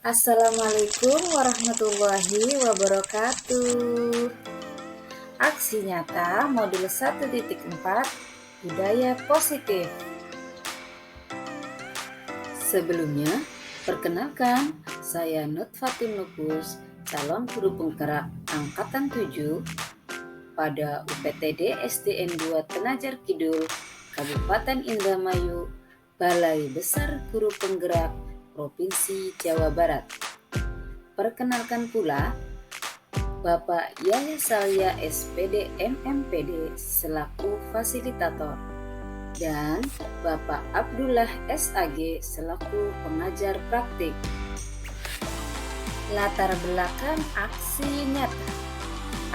Assalamualaikum warahmatullahi wabarakatuh. Aksi nyata modul 1.4 Budaya Positif. Sebelumnya, perkenalkan, saya Nutfatin Lubus, calon guru penggerak Angkatan 7 pada UPTD SDN 2 Tenajar Kidul, Kabupaten Indramayu, Balai Besar Guru Penggerak Provinsi Jawa Barat. Perkenalkan pula, Bapak Yahya Salya SPD MMPD selaku fasilitator dan Bapak Abdullah SAG selaku pengajar praktik. Latar belakang aksi nyata.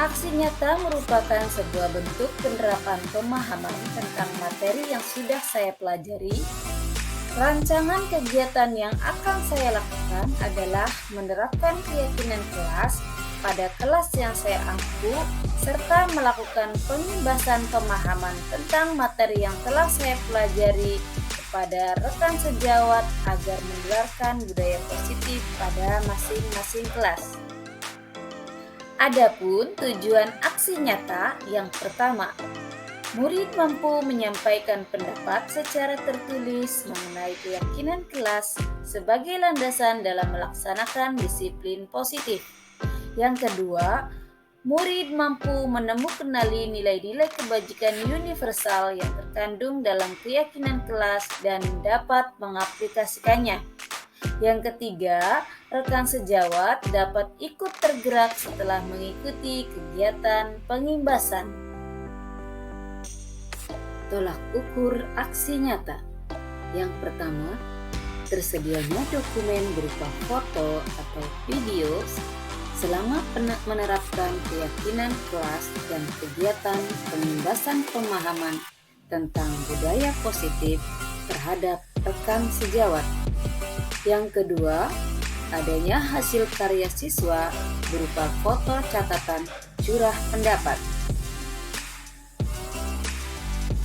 Aksi nyata merupakan sebuah bentuk penerapan pemahaman tentang materi yang sudah saya pelajari. Rancangan kegiatan yang akan saya lakukan adalah menerapkan keyakinan kelas pada kelas yang saya angku, serta melakukan pengimbasan pemahaman tentang materi yang telah saya pelajari kepada rekan sejawat agar menularkan budaya positif pada masing-masing kelas. Adapun tujuan aksi nyata yang pertama, murid mampu menyampaikan pendapat secara tertulis mengenai keyakinan kelas sebagai landasan dalam melaksanakan disiplin positif. Yang kedua, murid mampu menemukan nilai-nilai kebajikan universal yang terkandung dalam keyakinan kelas dan dapat mengaplikasikannya. Yang ketiga, rekan sejawat dapat ikut tergerak setelah mengikuti kegiatan pengimbasan. Tolak ukur aksi nyata. Yang pertama, tersedianya dokumen berupa foto atau video selama menerapkan keyakinan kelas dan kegiatan pengimbasan pemahaman tentang budaya positif terhadap rekan sejawat. Yang kedua, adanya hasil karya siswa berupa foto catatan curah pendapat.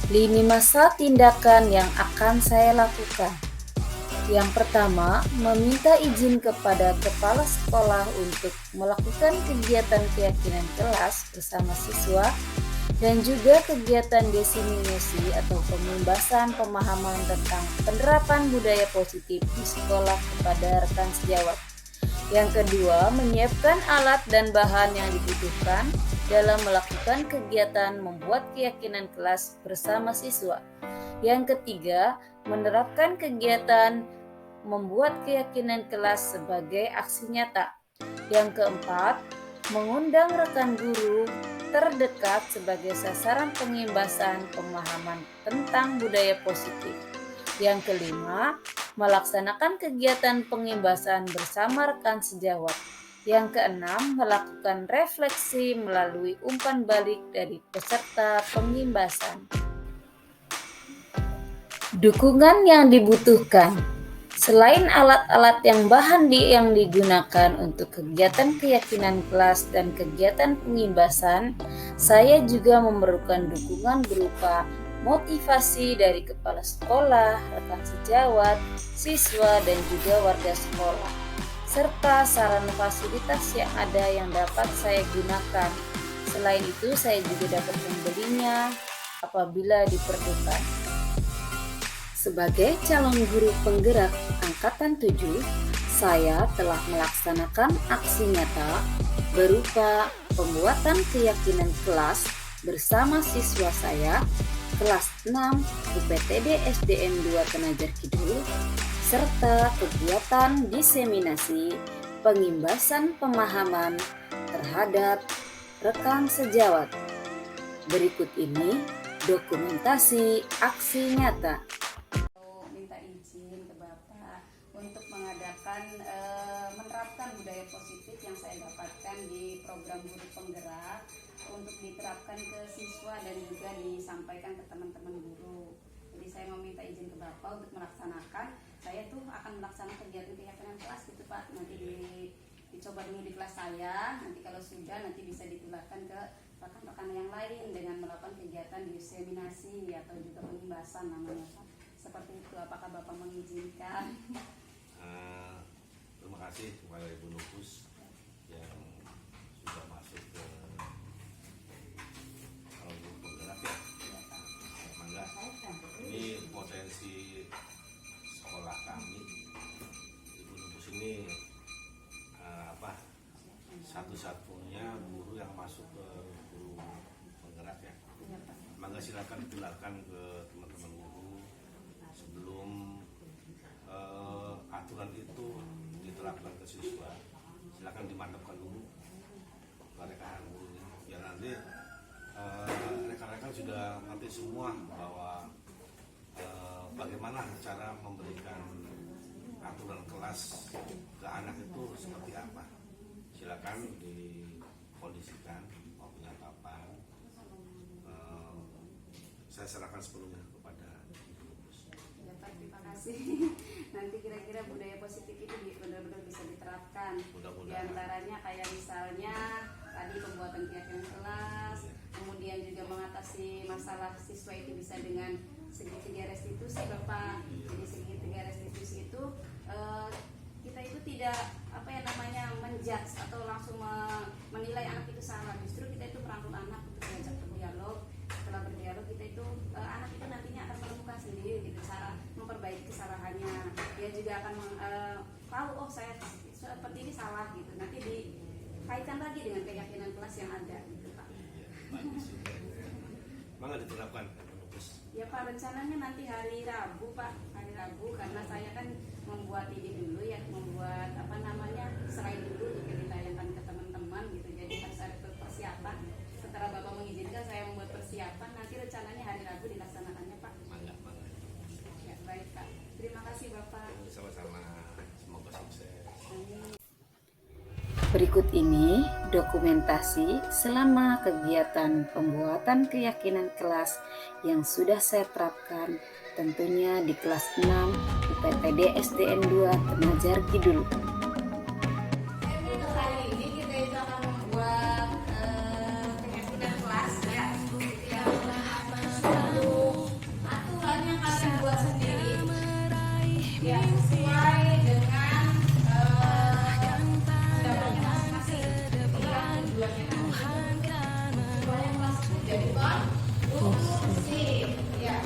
Lini masa tindakan yang akan saya lakukan. Yang pertama, meminta izin kepada kepala sekolah untuk melakukan kegiatan keyakinan kelas bersama siswa dan juga kegiatan diseminasi atau pengimbasan pemahaman tentang penerapan budaya positif di sekolah kepada rekan sejawat. Yang kedua, menyiapkan alat dan bahan yang dibutuhkan dalam melakukan kegiatan membuat keyakinan kelas bersama siswa. Yang ketiga, menerapkan kegiatan membuat keyakinan kelas sebagai aksi nyata. Yang keempat, mengundang rekan guru terdekat sebagai sasaran pengimbasan pemahaman tentang budaya positif. Yang kelima, melaksanakan kegiatan pengimbasan bersama rekan sejawat. Yang keenam, melakukan refleksi melalui umpan balik dari peserta pengimbasan. Dukungan yang dibutuhkan. Selain alat-alat yang digunakan untuk kegiatan keyakinan kelas dan kegiatan pengimbasan, saya juga memerlukan dukungan berupa motivasi dari kepala sekolah, rekan sejawat, siswa, dan juga warga sekolah, serta sarana fasilitas yang ada yang dapat saya gunakan. Selain itu, saya juga dapat membelinya apabila diperlukan. Sebagai calon guru penggerak Angkatan 7, saya telah melaksanakan aksi nyata berupa pembuatan keyakinan kelas bersama siswa saya kelas 6 UPTD SDN 2 Tenajar Kidul, serta kegiatan diseminasi pengimbasan pemahaman terhadap rekan sejawat. Berikut ini dokumentasi aksi nyata. Minta izin ke Bapak untuk menerapkan budaya positif yang saya dapatkan di program guru penggerak untuk diterapkan ke siswa dan juga disampaikan ke teman-teman guru. Jadi saya meminta izin ke Bapak untuk melaksanakan. Saya tuh akan melaksanakan kegiatan kelas gitu Pak. Nanti dicoba dulu di kelas saya. Nanti kalau sudah nanti bisa ditularkan ke rekan-rekan yang lain dengan melakukan kegiatan diseminasi atau juga pengimbasan namanya Pak. Seperti itu, apakah Bapak mengizinkan? Terima kasih. kasih kepada Ibu Nupus yang sudah masuk ke guru penggerak ya. Mangga. Ini potensi sekolah kami. Ibu Nupus ini satu-satunya guru yang masuk ke guru penggerak ya. Mangga silakan ditularkan ke teman-teman guru sebelum aturan itu diterapkan ke siswa. Silakan dimantapkan dulu rekan-rekan gurunya. Biar nanti rekan-rekan sudah ngerti semua bahwa bagaimana cara memberikan aturan kelas ke anak itu seperti apa. Silakan dikondisikan mau punya papan. Saya serahkan sepenuhnya kepada Ibu Nupus. Ya Pak, terima kasih. Nanti kira-kira budaya positif itu benar-benar bisa diterapkan. Di antaranya kayak misalnya tadi pembuatan keyakinan kelas, kemudian juga mengatasi masalah siswa itu bisa dengan segitiga restitusi Bapak. Jadi segitiga restitusi itu kita itu tidak menjudge atau langsung menilai anak itu salah. Justru kita itu merangkul anak untuk diajak berdialog. Setelah berdialog kita itu anak itu nantinya akan menemukan sendiri gitu cara memperbaiki kesalahannya. Dia juga akan tahu oh saya seperti ini salah gitu. Nanti dikaitkan lagi dengan keyakinan kelas yang ada gitu Pak. Mangga diterapkan Ya Pak, rencananya nanti hari Rabu Pak, hari Rabu karena saya kan membuat ini dulu ya, membuat slide dulu untuk ditayangkan ke teman-teman gitu. Jadi harus ada persiapan. Setelah Bapak mengizinkan saya membuat persiapan, nanti rencananya hari Rabu dilaksanakannya Pak. Mangga. Ya baik Pak, terima kasih Bapak. Sama-sama, semoga sukses. Amin. Berikut ini dokumentasi selama kegiatan pembuatan keyakinan kelas yang sudah saya terapkan tentunya di kelas 6 UPTD SDN 2 Tenajar Kidul. Untuk hari ini kita itu akan membuat keyakinan kelas ya. Aturan yang kalian buat sendiri ya sesuai dengan pendapatnya masing-masing. Inilah tujuannya supaya kelas itu jadi kondusif ya.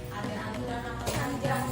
Ada aturan apa saja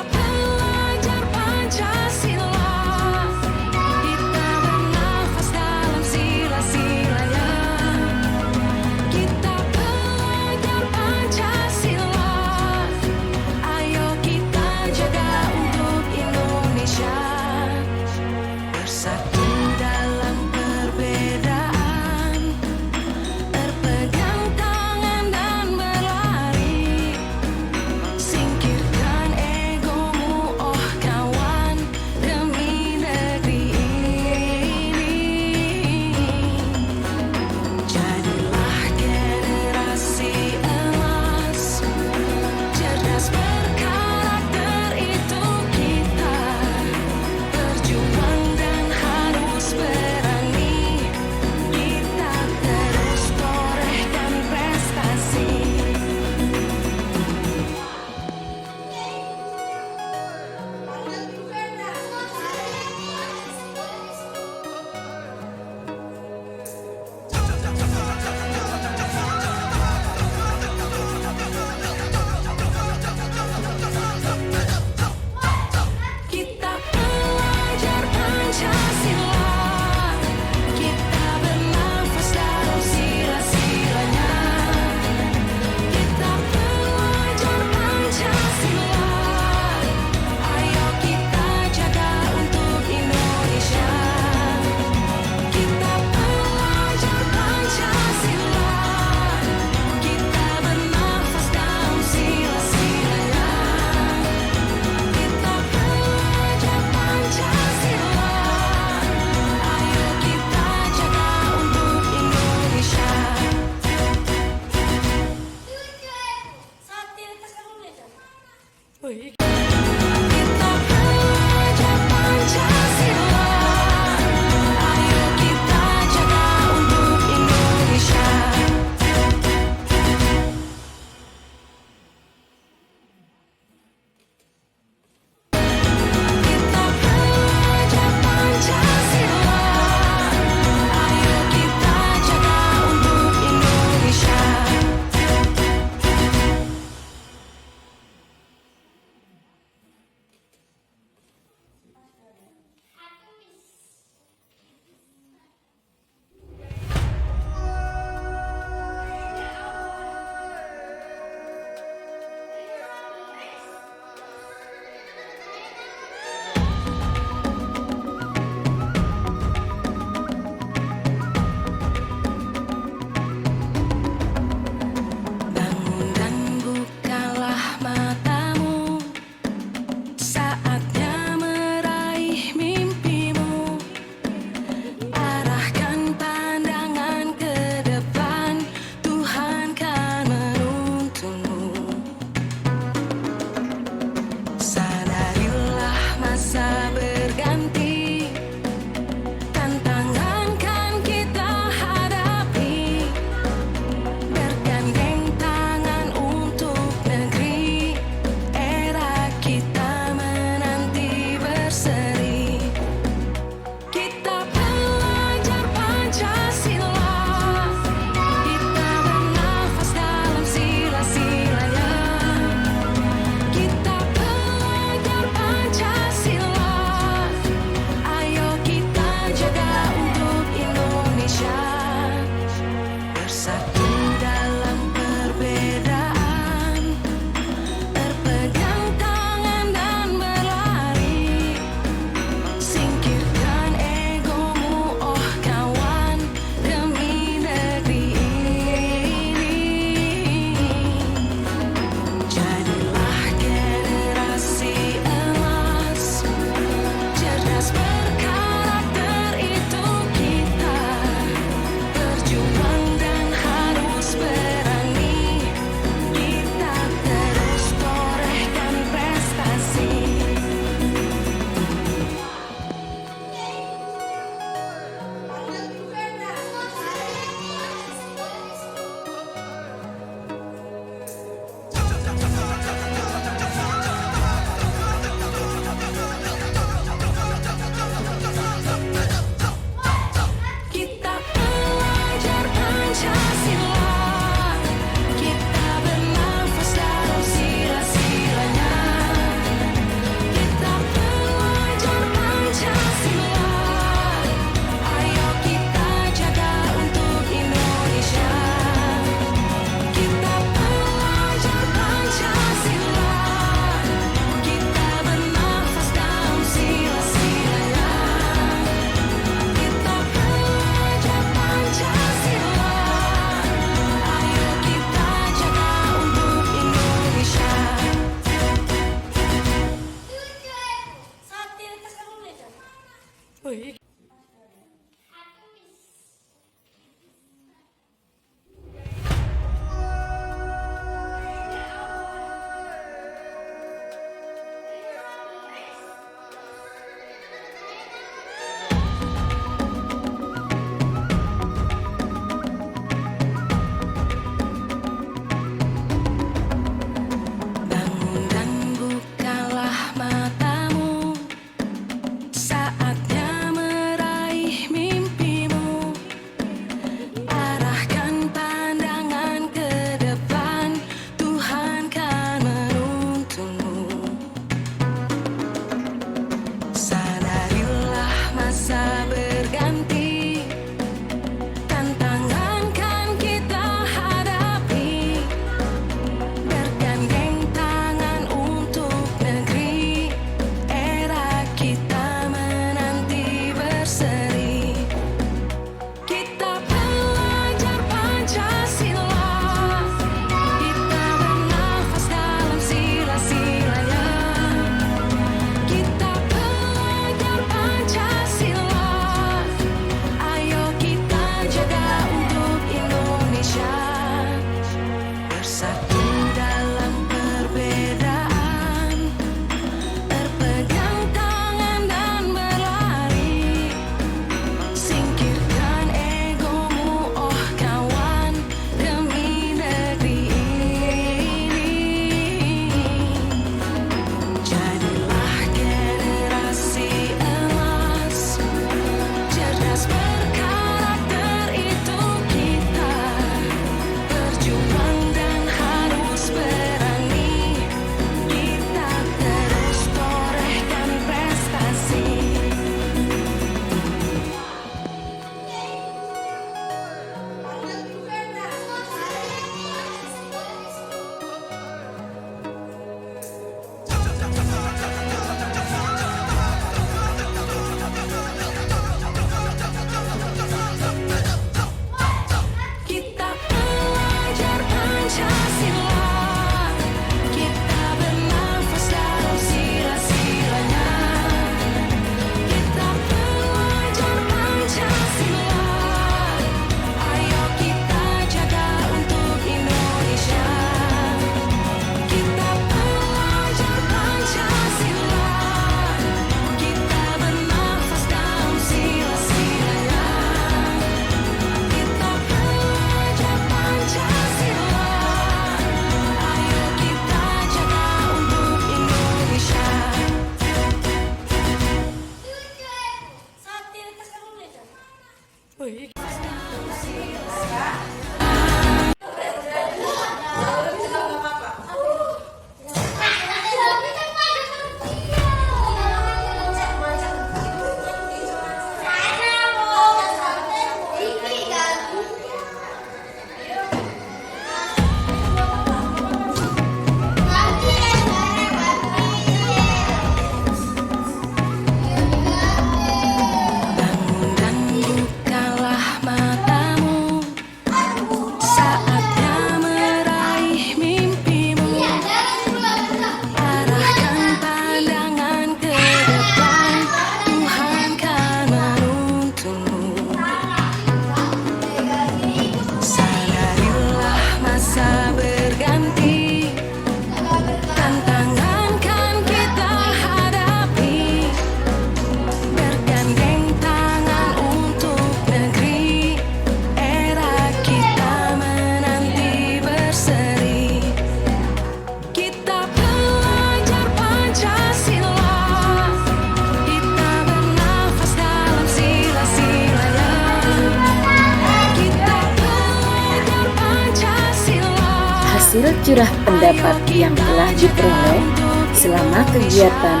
hasil curah pendapat yang telah diperoleh selama kegiatan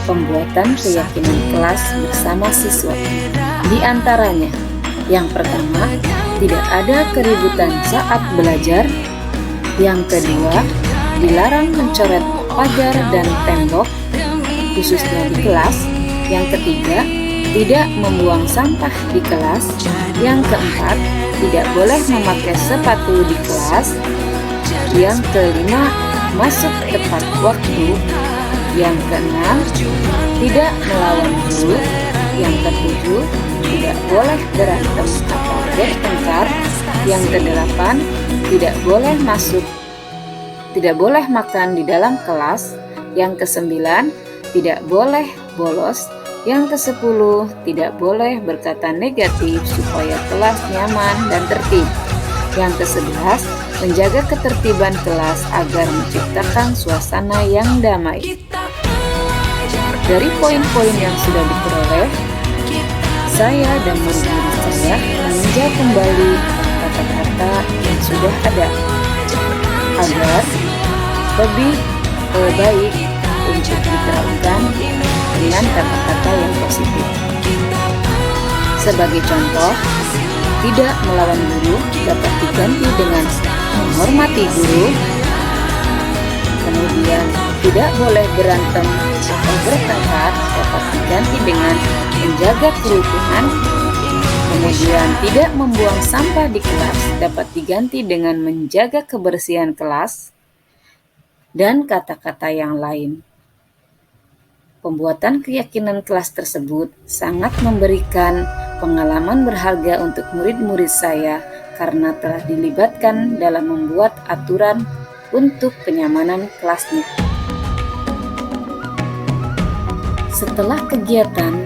pembuatan keyakinan kelas bersama siswa. Di antaranya, yang pertama, tidak ada keributan saat belajar. Yang kedua, dilarang mencoret pagar dan tembok, khususnya di kelas. Yang ketiga, tidak membuang sampah di kelas. Yang keempat, tidak boleh memakai sepatu di kelas. Yang kelima, masuk tepat waktu. Yang keenam, tidak melawan guru. Yang ketujuh, tidak boleh berantem atau bertengkar. Yang kedelapan, tidak boleh makan di dalam kelas. Yang kesembilan, tidak boleh bolos. Yang kesepuluh, tidak boleh berkata negatif supaya kelas nyaman dan tertib. Yang kesebelas, menjaga ketertiban kelas agar menciptakan suasana yang damai. Dari poin-poin yang sudah diperoleh, saya dan murid-murid saya meninjau kembali kata-kata yang sudah ada agar lebih baik untuk diterapkan dengan kata-kata yang positif. Sebagai contoh, tidak melawan guru dapat diganti dengan menghormati guru. Kemudian, tidak boleh berantem atau bertengkar dapat diganti dengan menjaga kerukunan. Kemudian, tidak membuang sampah di kelas dapat diganti dengan menjaga kebersihan kelas, dan kata-kata yang lain. Pembuatan keyakinan kelas tersebut sangat memberikan pengalaman berharga untuk murid-murid saya karena telah dilibatkan dalam membuat aturan untuk kenyamanan kelasnya. Setelah kegiatan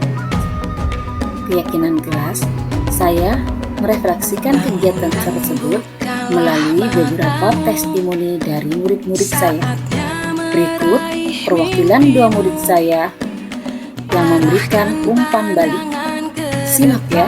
keyakinan kelas, saya merefleksikan kegiatan tersebut melalui beberapa testimoni dari murid-murid saya. Berikut perwakilan 2 murid saya yang memberikan umpan balik. Simak ya.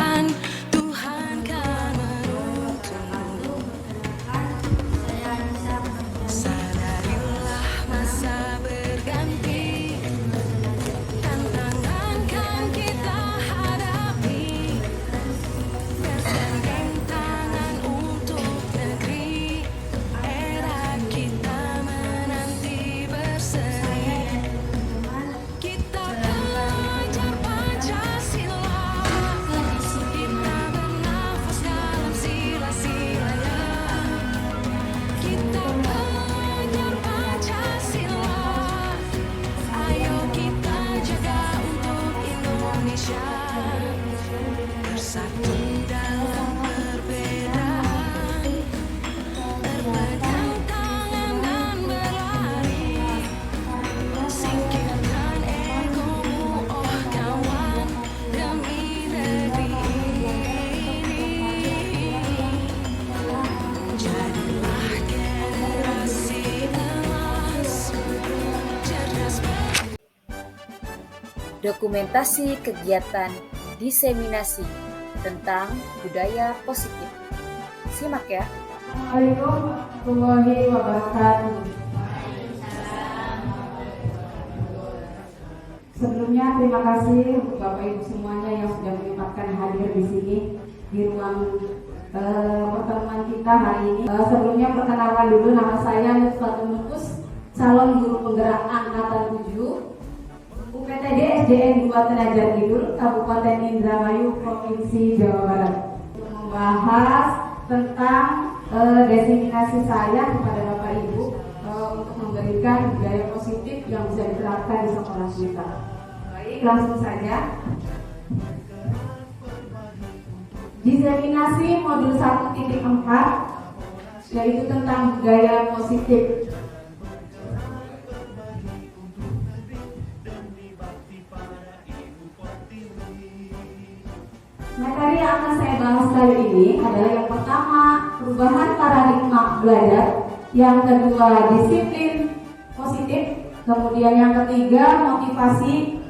Dokumentasi kegiatan diseminasi tentang budaya positif. Simak ya. Assalamualaikum warahmatullahi wabarakatuh. Sebelumnya terima kasih untuk Bapak Ibu semuanya yang sudah menyempatkan hadir di sini di ruang pertemuan kita hari ini. Sebelumnya perkenalkan dulu, nama saya Nutfatul Mukus, calon guru penggerak angkatan 7 UPTD SDN 2 Tenajar Kidul, Kabupaten Indramayu, Provinsi Jawa Barat. Membahas tentang diseminasi saya kepada Bapak Ibu untuk memberikan budaya positif yang bisa diterapkan di sekolah kita. Baik, langsung saja. Diseminasi modul 1.4 yaitu tentang budaya positif. Materi yang akan saya bahas kali ini adalah yang pertama, perubahan paradigma belajar, yang kedua, disiplin positif, kemudian yang ketiga, motivasi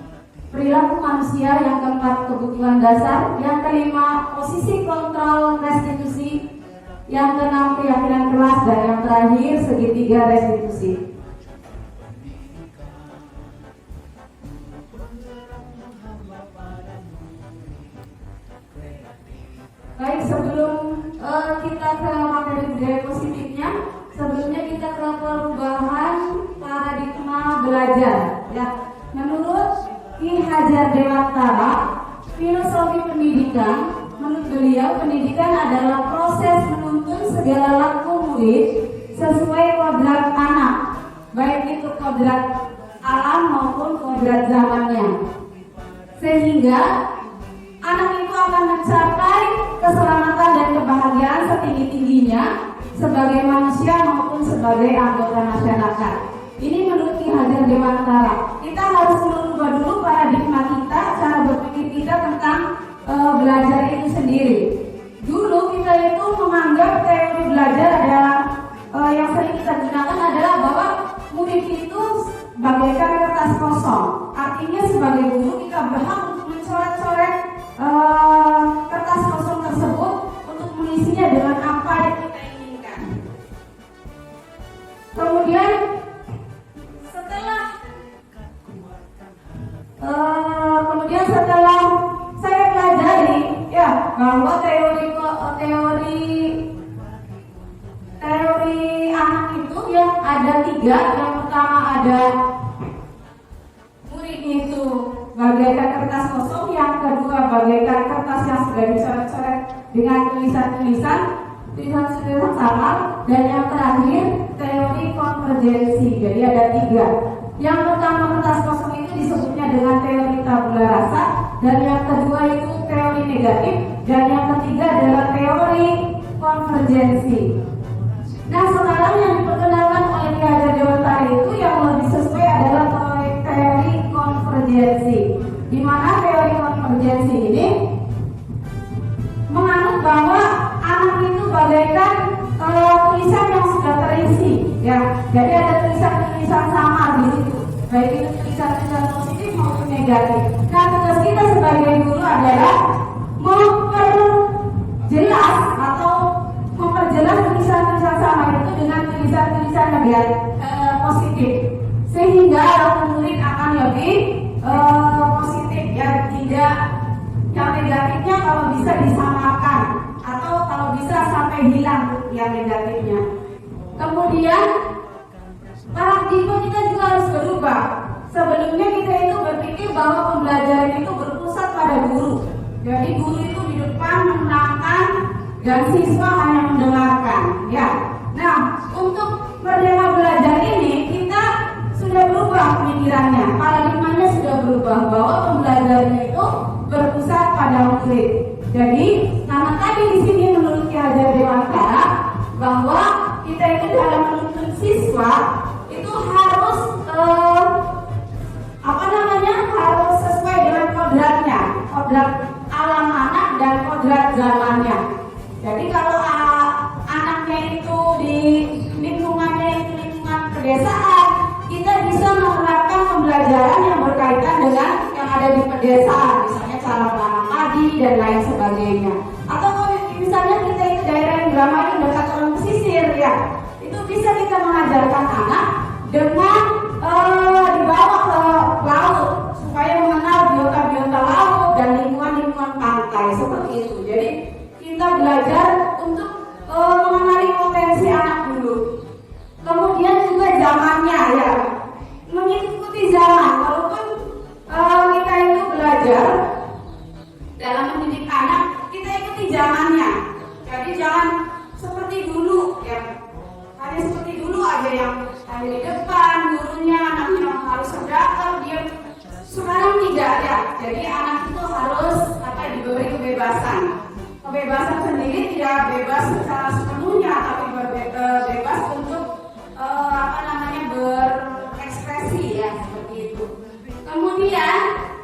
perilaku manusia, yang keempat, kebutuhan dasar, yang kelima, posisi kontrol restitusi, yang keenam, keyakinan kelas, dan yang terakhir segitiga restitusi. Baik, sebelum kita ke materi budaya positifnya, sebelumnya kita ke perubahan paradigma belajar. Ya, menurut Ki Hajar Dewantara, filosofi pendidikan, menurut beliau pendidikan adalah proses menuntun segala laku murid sesuai kodrat anak, baik itu kodrat alam maupun kodrat zamannya, sehingga anak itu akan mencapai keselamatan dan kebahagiaan setinggi-tingginya sebagai manusia maupun sebagai anggota masyarakat. Ini menurut Ki Hajar Dewantara. Kita harus merubah dulu paradigma kita, cara berpikir kita tentang belajar itu sendiri. Dulu kita itu menganggap teori belajar adalah yang sering kita gunakan adalah bahwa murid itu bagaikan kertas kosong. Artinya sebagai guru kita berhak untuk mencoret-coret kertas kosong tersebut untuk mengisinya dengan apa yang kita inginkan. Kemudian setelah saya pelajari ya bahwa teori anak itu yang ada 3. Yang pertama ada murid itu bagaikan kertas kosong, yang kedua bagaikan kertas yang sudah dicoret-coret dengan tulisan samar, dan yang terakhir teori konvergensi. Jadi ada 3. Yang pertama kertas kosong itu disebutnya dengan teori tabula rasa, dan yang kedua itu teori negatif, dan yang ketiga adalah teori konvergensi. Nah, sekarang yang diperkenalkan oleh Ki Hajar Dewantara itu yang lebih sesuai adalah teori konvergensi, di mana teori konvergensi ini menganut bahwa anak itu bagaikan tulisan yang sudah terisi, ya. Jadi ada tulisan-tulisan sama di situ, baik itu tulisan-tulisan positif maupun negatif. Nah, tugas kita sebagai guru adalah memperjelas atau memperjelas tulisan-tulisan sama itu dengan tulisan-tulisan negatif positif, sehingga murid akan lebih positif, ya. Tidak yang negatifnya kalau bisa disamakan, atau kalau bisa sampai hilang yang negatifnya. Kemudian paradigma kita juga harus berubah. Sebelumnya kita itu berpikir bahwa pembelajaran itu berpusat pada guru. Jadi guru itu di depan menerangkan dan siswa hanya mendengarkan, ya. Nah, untuk merdeka belajar ini kita sudah berubah pemikirannya, paradigmanya sudah berubah bahwa pembelajaran itu berpusat pada murid. Jadi, karena tadi di sini menurut Ki Hajar Dewantara bahwa kita itu dalam menuntun siswa itu harus harus sesuai dengan kodratnya, kodrat alam anak dan kodrat zamannya. Jadi kalau anaknya itu di lingkungannya itu lingkungan pedesaan, kita bisa menerapkan pembelajaran yang berkaitan dengan yang ada di pedesaan, misalnya cara menanam padi dan lain sebagainya. Atau kalau misalnya kita itu daerah yang ramai dekat orang pesisir, ya, itu bisa kita mengajarkan anak dengan dibawa ke laut supaya mengenal biota-biota laut dan lingkungan-lingkungan pantai seperti itu. Jadi kita belajar untuk mengenali potensi anak dulu. Kemudian juga zamannya, ya, mengikuti zaman. Walaupun kita itu belajar dalam mendidik anak, kita ikuti zamannya. Jadi jangan seperti dulu, ya. Hanya seperti dulu aja yang ada di depan, gurunya, anaknya harus berdaftar, dia sekarang tidak, ya. Jadi anak itu harus diberi kebebasan. Kebebasan sendiri tidak bebas secara sepenuhnya, tapi bebas untuk berekspresi, ya, seperti itu. Kemudian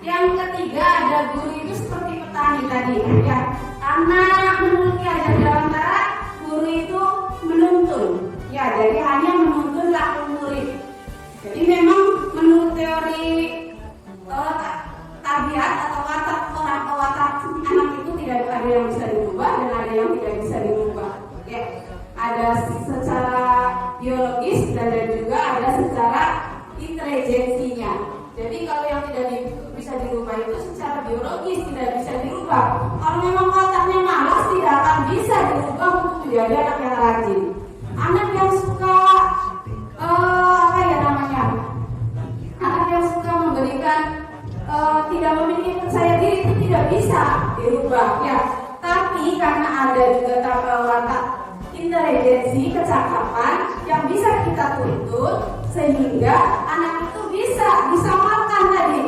yang ketiga ada guru itu seperti petani tadi, ya. Karena menurut Ki Hajar Dewantara, guru itu menuntun, ya, jadi hanya menuntun laku murid. Jadi memang menurut teori tabiat atau watak orang atau watak anak itu tidak ada yang bisa dirubah dan ada yang tidak bisa dirubah, ya. Ada secara biologis dan juga ada secara intelijensinya. Jadi kalau yang tidak bisa dirubah itu secara biologis tidak bisa dirubah. Kalau memang otaknya malas tidak akan bisa dirubah untuk menjadi anak yang rajin. Anak yang suka anak yang suka memberikan tidak memiliki percaya diri itu tidak bisa dirubah ya. Tapi karena ada juga watak intelijensi, kecakapan yang bisa kita tuntut sehingga anak itu bisa disamarkan tadi.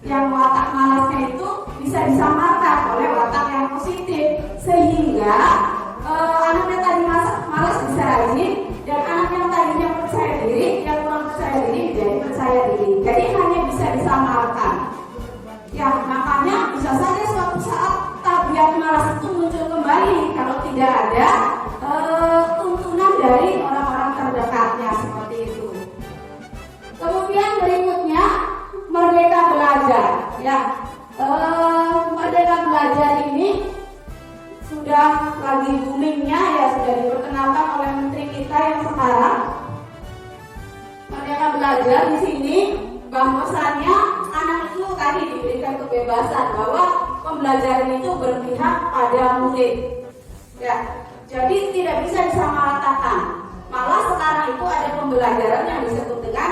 Yang watak malasnya itu bisa disamarkan oleh watak yang positif sehingga anaknya tadi malas bisa rajin dan anak yang tadinya percaya diri yang kurang percaya diri jadi percaya diri. Jadi hanya bisa disamarkan. Ya makanya bisa saja suatu saat tabiat malas itu muncul kembali kalau tidak ada tuntunan dari orang-orang terdekatnya seperti itu. Kemudian berikutnya merdeka belajar. Ya, merdeka belajar ini sudah lagi boomingnya ya, sudah diperkenalkan oleh menteri kita yang sekarang. Merdeka belajar di sini bahwasannya anak itu tadi diberikan kebebasan bahwa pembelajaran itu berpihak pada murid. Ya, jadi tidak bisa disamaratakan. Malah sekarang itu ada pembelajaran yang disebut dengan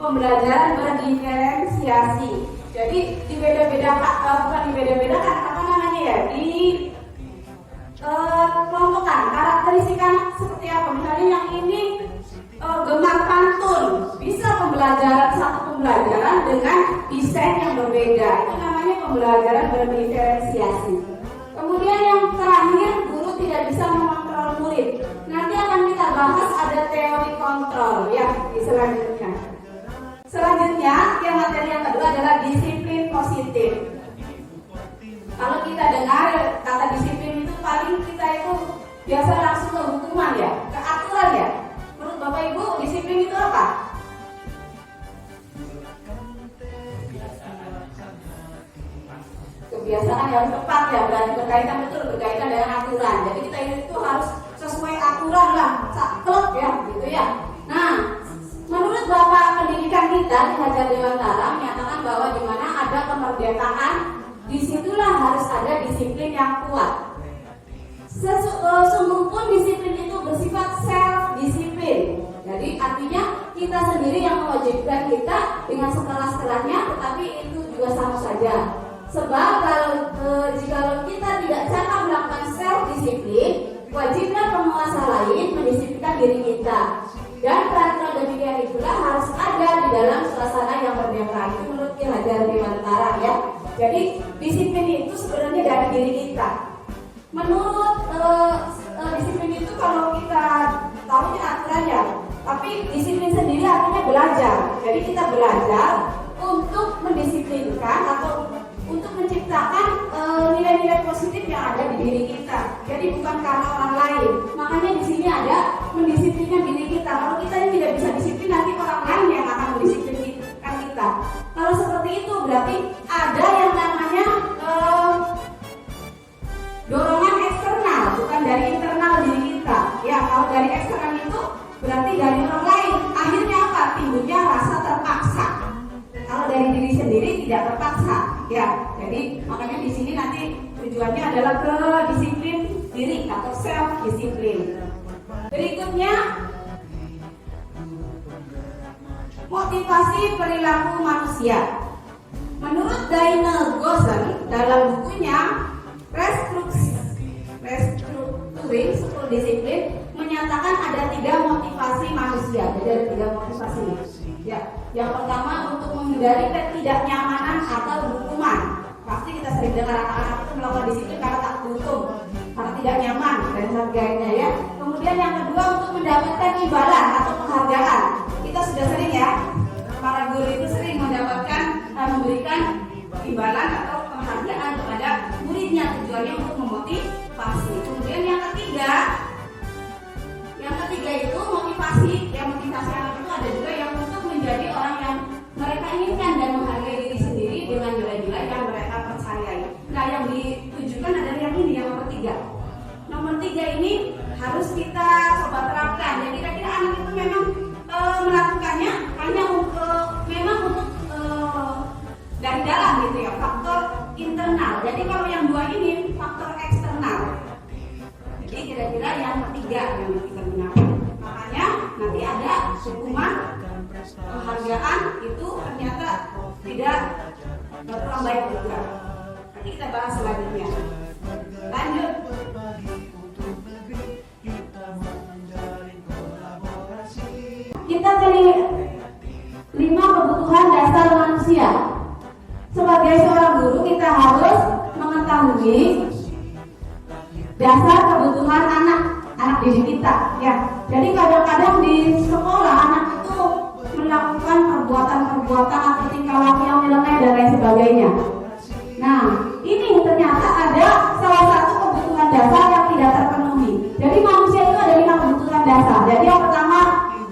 pembelajaran berdiferensiasi. Jadi bukan dibeda-bedakan apa namanya ya, kelompokkan karakteristik seperti apa. Misalnya yang ini gemar pantun, bisa satu pembelajaran dengan desain yang berbeda. Itu namanya pembelajaran berdiferensiasi. Kemudian yang terakhir, guru tidak bisa mengontrol murid. Nanti akan kita bahas ada teori kontrol ya di selanjutnya. Selanjutnya, yang materi yang kedua adalah disiplin positif. Kalau kita dengar kata disiplin itu paling kita itu biasa langsung ke hukuman ya, ke aturan ya. Menurut Bapak Ibu, disiplin itu apa? Kebiasaan yang tepat ya, berarti berkaitan dengan aturan. Jadi kita itu harus sesuai aturan lah, saklek ya, gitu ya. Nah, menurut Bapak Pendidikan kita di Hajar Dewantara menyatakan bahwa di mana ada kemerdekaan, disitulah harus ada disiplin yang kuat. Sungguh pun disiplin itu bersifat self-disiplin. Jadi artinya kita sendiri yang mewajibkan kita dengan skala-skalanya, tetapi itu juga sama saja. Sebab jika kita tidak cara melakukan self-disiplin, wajiblah penguasa lain mendisiplinkan diri kita. Dan peraturan demikian itulah harus ada di dalam suasana yang merdeka. Itu menurut Ki Hajar Dewantara ya. Jadi disiplin itu sebenarnya dari diri kita. Menurut disiplin itu kalau kita tahu aturan ya, tapi disiplin sendiri artinya belajar. Jadi kita belajar untuk mendisiplinkan atau untuk menciptakan nilai-nilai positif yang ada di diri kita. Jadi bukan karena orang lain. Makanya di sini ada mendisiplinkan diri kita. Kalau kita yang tidak bisa disiplin, nanti orang lain yang akan mendisiplinkan kita. Kalau seperti itu berarti ada yang namanya dorongan eksternal, bukan dari internal diri kita. Ya, kalau dari eksternal itu berarti dari orang lain. Akhirnya apa? Timbulnya rasa terpaksa. Kalau dari diri sendiri tidak terpaksa. Ya, jadi makanya di sini nanti tujuannya adalah ke disiplin diri atau self disiplin. Berikutnya motivasi perilaku manusia. Menurut Daniel Gossen dalam bukunya Restructuring School Discipline menyatakan ada 3 motivasi manusia. Jadi ada 3 motivasi. Ya, yang pertama untuk menghindari ketidaknyamanan atau hukuman. Pasti kita sering dengar anak-anak itu melakukan disiplin karena tak dihukum, karena tidak nyaman dan sebagainya ya. Kemudian yang kedua untuk mendapatkan imbalan atau penghargaan. Kita sudah sering ya, para guru itu sering memberikan imbalan atau penghargaan kepada muridnya, tujuannya untuk memotivasi. Kemudian yang ketiga itu motivasi anak itu ada juga yang untuk menjadi orang yang mereka inginkan dan menghargai diri sendiri dengan nilai-nilai yang mereka percayai. Nah, yang ditujukan adalah yang ini, yang nomor 3. Nomor 3 ini harus kita coba terapkan. Jadi kira-kira anak itu kita ke 5 kebutuhan dasar manusia. Sebagai seorang guru kita harus mengetahui dasar kebutuhan anak didik kita, ya. Jadi kadang-kadang di sekolah anak itu melakukan perbuatan-perbuatan atau tingkah laku yang nyeleneh dan lain sebagainya. Nah, ini ternyata ada salah satu kebutuhan dasar yang tidak terpenuhi. Jadi manusia itu ada 5 kebutuhan dasar. Jadi yang pertama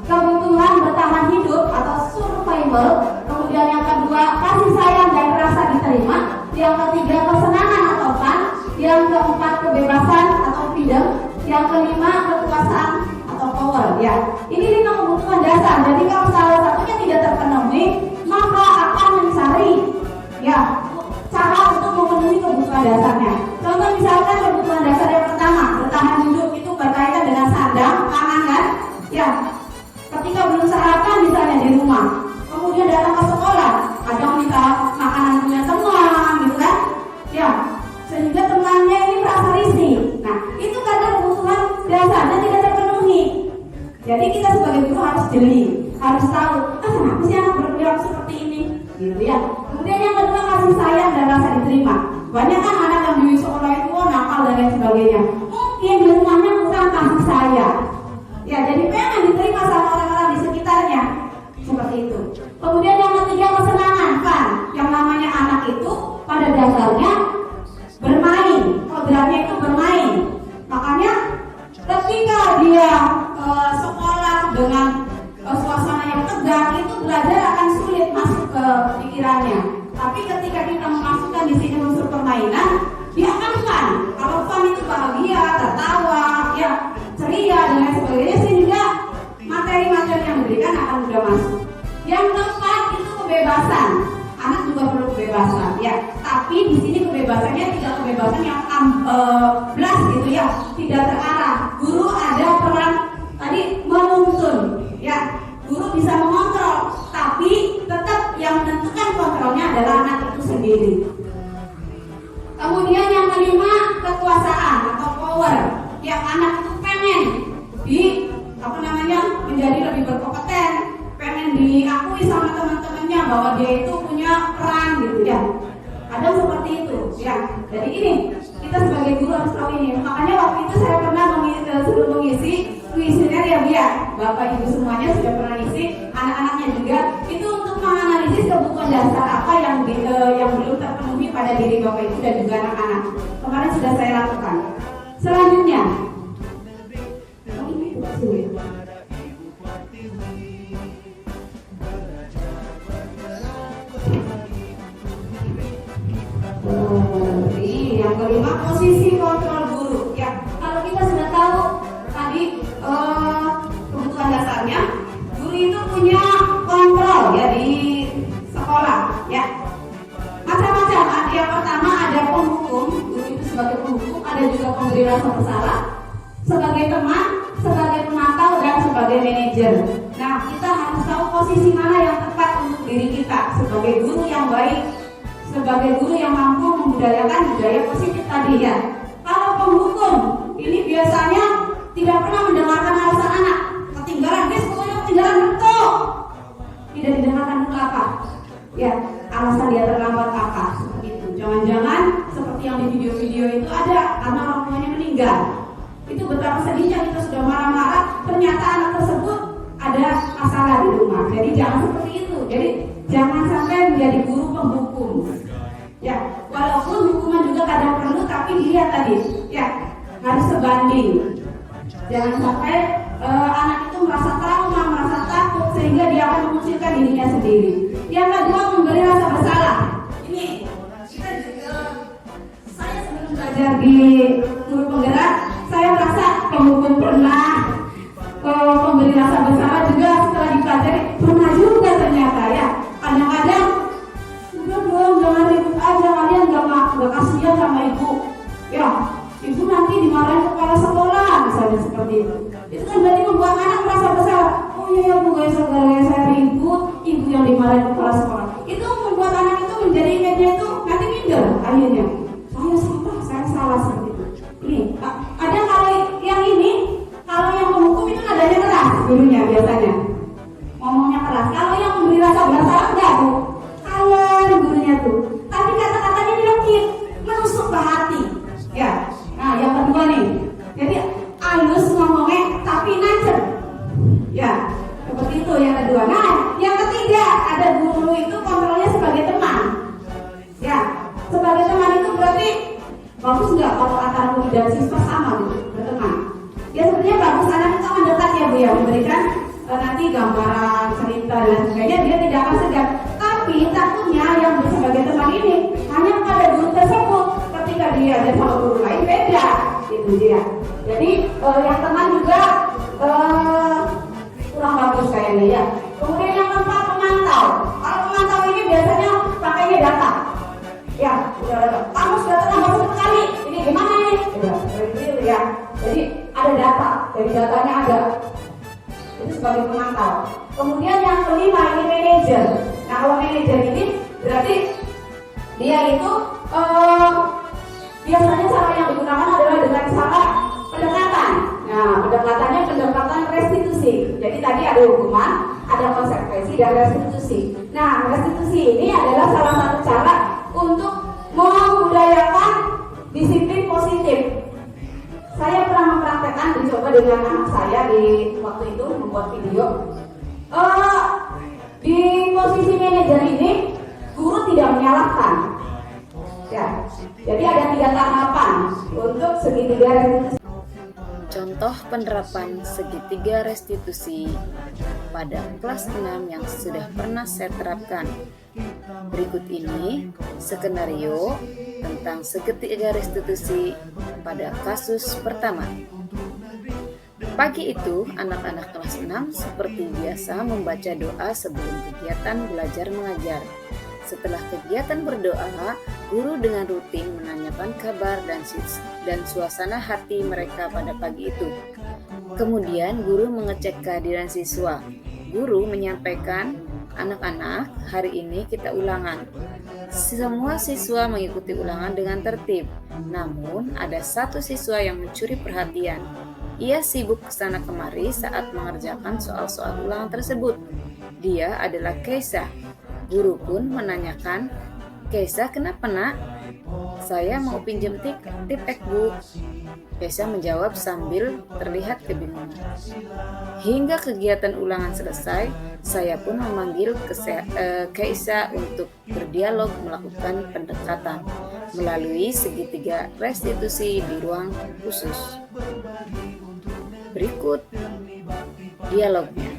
kebutuhan bertahan hidup atau survival. Kemudian yang kedua kasih sayang dan rasa diterima. Yang ketiga kesenangan atau fun. Yang keempat kebebasan atau freedom. Yang kelima kekuasaan atau power. Ya, ini 5 kebutuhan dasar. Jadi kalau salah satunya tidak terpenuhi, maka akan mencari cara untuk memenuhi kebutuhan dasarnya. Contoh misalkan kebutuhan dasar yang pertama bertahan hidup itu berkaitan dengan sandang, pangan kan? Ya, ketika belum sarapan misalnya di rumah, kemudian datang ke sekolah, kadang minta makanan punya teman, gitu kan? Ya, sehingga temannya ini merasa risih. Nah, itu kadang kebutuhan dasarnya tidak terpenuhi. Jadi kita sebagai guru harus jeli, harus tahu, kenapa sih anak berperilaku seperti ini, gitu ya. Kemudian yang kedua kasih sayang dan rasa diterima. Banyak kan anak yang di sekolah itu nakal dan lain sebagainya. Mungkin di rumahnya kurang kasih sayang. Ya, jadi pengen diterima sama orang-orang di sekitarnya. Seperti itu. Kemudian yang ketiga kesenangan kan. Yang namanya anak itu pada dasarnya bermain. Kodratnya itu bermain. Makanya ketika dia sekolah dengan suasana yang tegang, itu belajar akan sulit masuk ke pikirannya. Tapi ketika kita memasukkan di sini unsur permainan, dia akan fun. Kalau fun itu bahagia, tertawa, ya ceria dan lain sebagainya, sehingga materi-materi yang diberikan akan mudah masuk. Yang keempat itu kebebasan. Anak juga perlu kebebasan, ya. Tapi di sini kebebasannya tidak kebebasan yang amblas gitu ya, tidak terarah. Guru ada peran tadi menuntun, ya. Guru bisa mengontrol, tapi tetap yang menentukan kontrolnya adalah anak itu sendiri. Kemudian yang kelima kekuasaan atau power. Yang anak itu pengen menjadi lebih berkompeten, pengen diakui sama teman-temannya bahwa dia itu punya peran gitu ya. Ada seperti itu ya. Jadi ini kita sebagai guru harus tahu ini. Makanya waktu itu saya pernah sebelum mengisi kuesioner ya, Bapak Ibu semuanya sudah pernah isi, anak-anaknya juga itu untuk menganalisis kebutuhan dasar apa yang belum terpenuhi pada diri Bapak Ibu dan juga anak-anak. Kemarin sudah saya lakukan. Selanjutnya, yang kelima posisi kontrol guru ya. Kalau kita sudah tahu tadi kebutuhan dasarnya, guru itu punya kontrol ya di sekolah ya. Macam-macam. Yang pertama ada penghukum, guru itu sebagai penghukum, ada juga pemberi rasa bersalah, sebagai teman, sebagai pemantau dan sebagai manajer. Nah, kita harus tahu posisi mana yang tepat untuk diri kita sebagai guru yang baik, sebagai guru yang mampu membudayakan budaya positif tadi ya. Kalau penghukum ini biasanya tidak pernah mendengarkan alasan anak. Ketinggalan, guys, pokoknya ketinggalan betul. Tidak didengarkan dulu apa? Ya, alasan dia terlambat apa? Seperti itu. Jangan-jangan seperti yang di video-video itu ada karena orang tuanya meninggal. Itu betapa sedihnya kita sudah marah-marah, ternyata anak tersebut ada masalah di rumah. Jadi jangan seperti itu. Jadi jangan sampai menjadi guru penghukum. Ya, walaupun hukuman juga kadang perlu, tapi dilihat tadi, ya harus sebanding. Jangan sampai anak itu merasa trauma, merasa takut sehingga dia akan mengucilkan dirinya sendiri. Yang kedua, memberi rasa bersalah. Ini kita juga, saya sebelum belajar di guru penggerak, saya merasa penghukum pernah, memberi rasa bersalah juga setelah dipelajari pernah juga ternyata ya. Kadang-kadang udah dong, jangan ribut aja, kalian gak kasihan sama ibu ya, ibu nanti dimarahin kepala sekolah misalnya seperti itu. Itu kan berarti membuat anak merasa bersalah. Oh iya bu, guys, gara-gara saya ribut, ibu yang dimarahin kepala sekolah. Itu membuat anak itu menjadi image-nya itu nanti minder akhirnya. Saya salah seperti itu. Ini ada kalau yang ini, kalau yang menghukum itu nadanya keras gurunya biasanya. Ya, seperti itu yang kedua. Nah, yang ketiga, ada guru itu kontrolnya sebagai teman. Ya, sebagai teman itu berarti bagus nggak kalau antara guru dan siswa sama gitu, berteman? Ya sebenarnya bagus, anak itu akan dekat ya Bu ya, memberikan nanti gambaran, cerita dan sebagainya, dia tidak akan segan. Tapi takutnya yang sebagai teman ini hanya pada guru tersebut, ketika dia ada sama guru lain beda, itu dia. Jadi yang teman juga kurang bagus kayaknya ya. Kemudian yang keempat, pemantau. Kalau pemantau ini biasanya pakainya data. Ya, kamu sudah tambah 10 kali. Ini gimana nih? Ya. Jadi ada data. Jadi datanya ada. Itu sebagai pemantau. Kemudian yang kelima ini manajer. Nah, kalau manajer ini berarti dia itu biasanya cara yang digunakan adalah dengan cara pendekatan. Nah, pendekatannya pendekatan restitusi. Jadi tadi ada hukuman, ada konsekuensi, dan restitusi. Nah, restitusi ini adalah salah satu cara untuk membudayakan disiplin positif. Saya pernah mempraktekkan, dicoba dengan anak saya di waktu itu membuat video. Di posisi manajer ini, guru tidak menyalahkan. Ya, jadi ada 3 tahapan untuk segitiga restitusi. Contoh penerapan segitiga restitusi pada kelas 6 yang sudah pernah saya terapkan. Berikut ini skenario tentang segitiga restitusi pada kasus pertama. Pagi itu, anak-anak kelas 6 seperti biasa membaca doa sebelum kegiatan belajar mengajar. Setelah kegiatan berdoa, guru dengan rutin menanyakan kabar dan suasana hati mereka pada pagi itu. Kemudian guru mengecek kehadiran siswa. Guru menyampaikan, anak-anak, hari ini kita ulangan. Semua siswa mengikuti ulangan dengan tertib. Namun, ada satu siswa yang mencuri perhatian. Ia sibuk kesana kemari saat mengerjakan soal-soal ulangan tersebut. Dia adalah Keisa. Guru pun menanyakan, Keisa kenapa nak? Saya mau pinjam tipek Bu. Keisa menjawab sambil terlihat kebingungan. Hingga kegiatan ulangan selesai, saya pun memanggil Keisa untuk berdialog melakukan pendekatan melalui segitiga restitusi di ruang khusus. Berikut dialognya.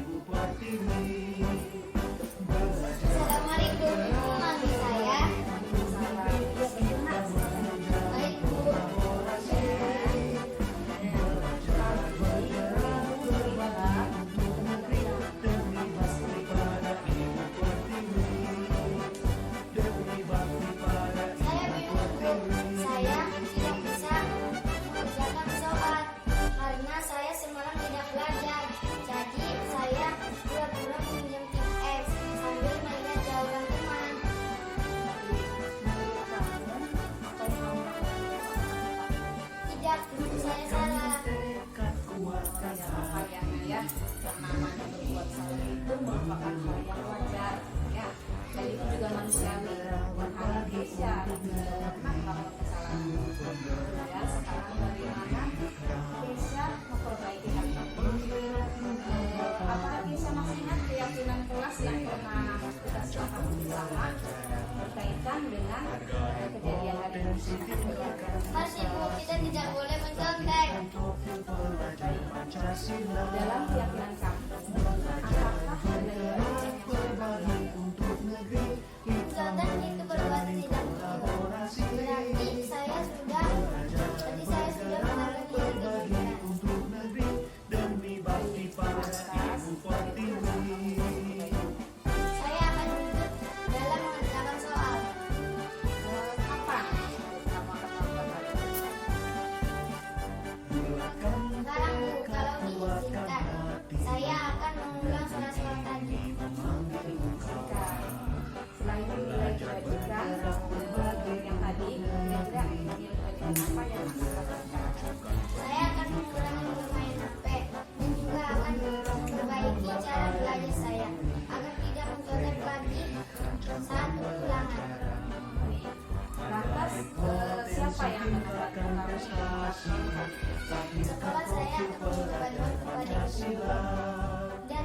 Berkaitan dengan kejadian hari ini. Mas Ibu, kita tidak boleh mencontek. Dalam keyakinan kamu, apakah Mencontek itu berbuat tidak betul. Berarti saya sudah melakukan saya akan duduk dalam mengerjakan soal. kapan kamu akan melakukan hal itu? Sekarang Bu, kalau diizinkan, saya akan mengulang soal-soal tadi. Selain menilai kewajiban yang tadi, kira-kira menilai kewajiban apa yang harus dilakukan? Saya akan mengurangi bermain HP dan juga akan memperbaiki cara belajar saya agar tidak mencontek lagi saat ulangan. Lantas, siapa yang akan membantu kamu? Sekolah saya akan meminta bantuan kepada ibu dan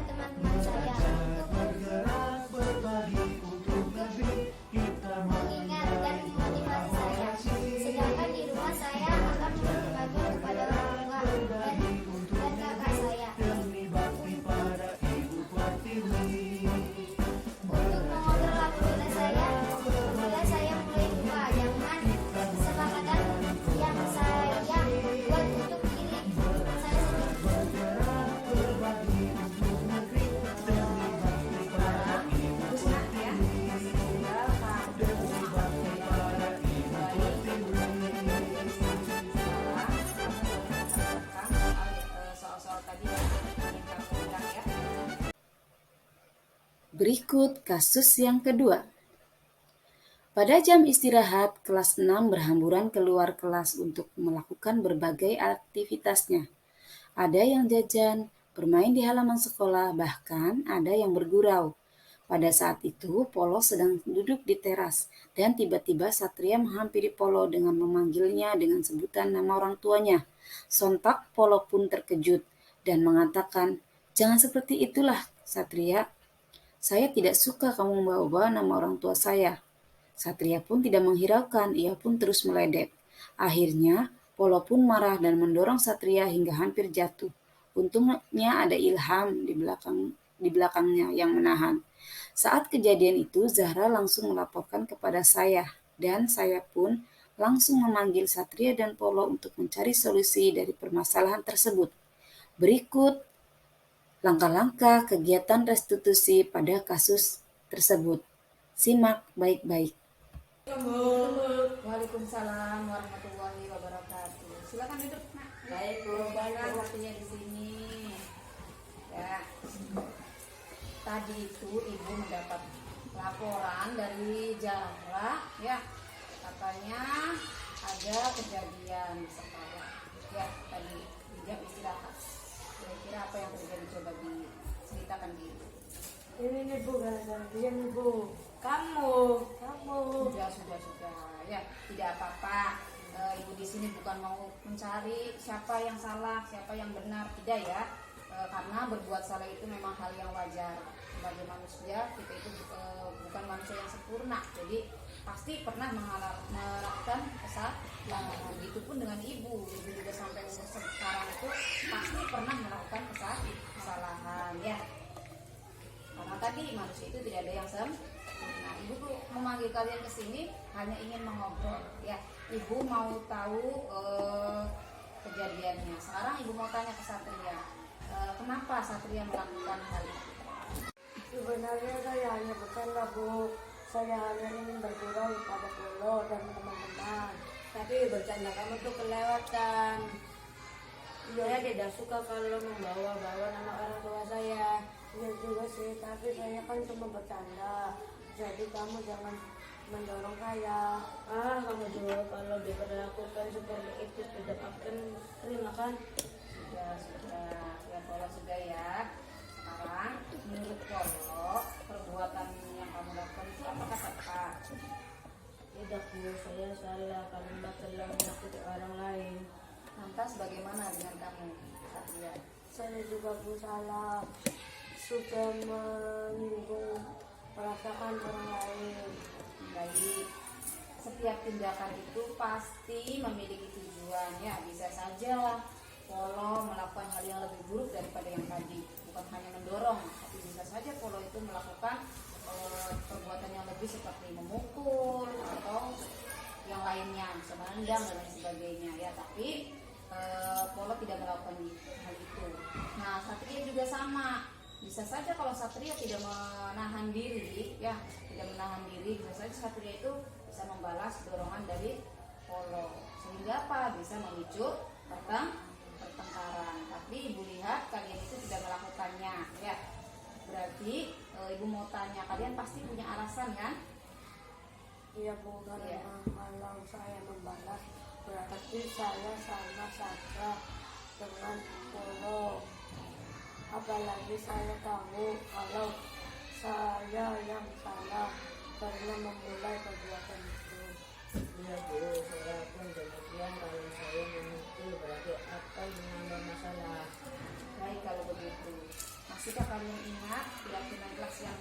Berikut kasus yang kedua. Pada jam istirahat, kelas 6 berhamburan keluar kelas untuk melakukan berbagai aktivitasnya. Ada yang jajan, bermain di halaman sekolah, bahkan ada yang bergurau. Pada saat itu, Polo sedang duduk di teras, dan tiba-tiba Satria menghampiri Polo dengan memanggilnya dengan sebutan nama orang tuanya. Sontak Polo pun terkejut dan mengatakan, "Jangan seperti itulah, Satria. Saya tidak suka kamu membawa-bawa nama orang tua saya." Satria pun tidak menghiraukan, ia pun terus meledek. Akhirnya, Polo pun marah dan mendorong Satria hingga hampir jatuh. Untungnya ada Ilham di belakangnya yang menahan. Saat kejadian itu, Zahra langsung melaporkan kepada saya, dan saya pun langsung memanggil Satria dan Polo untuk mencari solusi dari permasalahan tersebut. Berikut langkah-langkah kegiatan restitusi pada kasus tersebut. Simak baik-baik. Waalaikumsalam warahmatullahi wabarakatuh. Silakan duduk, Nak. Baik, Bu. Banyak waktunya di sini. Ya. Tadi itu Ibu mendapat laporan dari Zahra, ya. Katanya ada kejadian di sekolah. Ya, tadi di jam istirahat. Kira-kira apa yang terjadi, coba diceritakan Ibu. Ini nih Bu, gara-gara dia nih Bu. Kamu. Sudah. Ya, tidak apa-apa. Ibu di sini bukan mau mencari siapa yang salah, siapa yang benar, tidak ya. Karena berbuat salah itu memang hal yang wajar. Sebagai manusia, kita itu bukan manusia yang sempurna. Jadi pasti pernah melakukan kesalahan. Begitupun dengan ibu juga sampai umur sekarang itu pasti pernah melakukan kesalahan ya. Karena tadi manusia itu tidak ada yang sempurna. Ibu tuh memanggil kalian ke sini hanya ingin mengobrol ya. Ibu mau tahu kejadiannya. Sekarang Ibu mau tanya ke Satria. Kenapa Satria melakukan hal itu? Sebenarnya saya hanya bercanda Bu. Saya hanya ingin bergurau pada Polo dan teman-teman. Tapi bercanda kamu tuh kelewatan. Saya tidak suka kalau membawa-bawa nama orang tua saya. Ya juga sih, tapi saya kan cuma bercanda. Jadi kamu jangan mendorong saya. Kamu juga kalau diperlakukan seperti itu tidak akan terima kan? Sudah ya Polo sudah ya. Sekarang menurut Polo perbuatan yang kamu lakukan itu apakah tepat? Tidak Bu, saya salah karena telah menyakiti orang lain. Lantas bagaimana dengan kamu Satria? Saya juga Bu salah. Sudah menyinggung perasaan orang lain. Baik, setiap tindakan itu pasti memiliki tujuan ya. Bisa saja Polo melakukan hal yang lebih buruk daripada yang tadi, bukan hanya mendorong, tapi bisa saja Polo itu melakukan perbuatan yang lebih seperti memukul atau yang lainnya, bisa menendang dan lain sebagainya ya. Tapi Polo tidak melakukan hal itu. Nah, Satria juga sama. Bisa saja kalau Satria tidak menahan diri ya, bisa saja Satria itu bisa membalas dorongan dari Polo, sehingga apa? Bisa memicu pertengkaran. Tapi Ibu lihat kalian itu tidak melakukannya ya. Berarti Ibu mau tanya, kalian pasti punya alasan kan? Iya Bu, karena kalau saya membalas berarti saya sama saja dengan Polo. Apalagi saya tahu kalau saya yang salah karena memulai perbuatan itu. Iya Bu, saya pun demikian. Kalau saya memukul berarti akan menambah masalah. Baik kalau begitu. Masihkah kalian ingat keyakinan kelas yang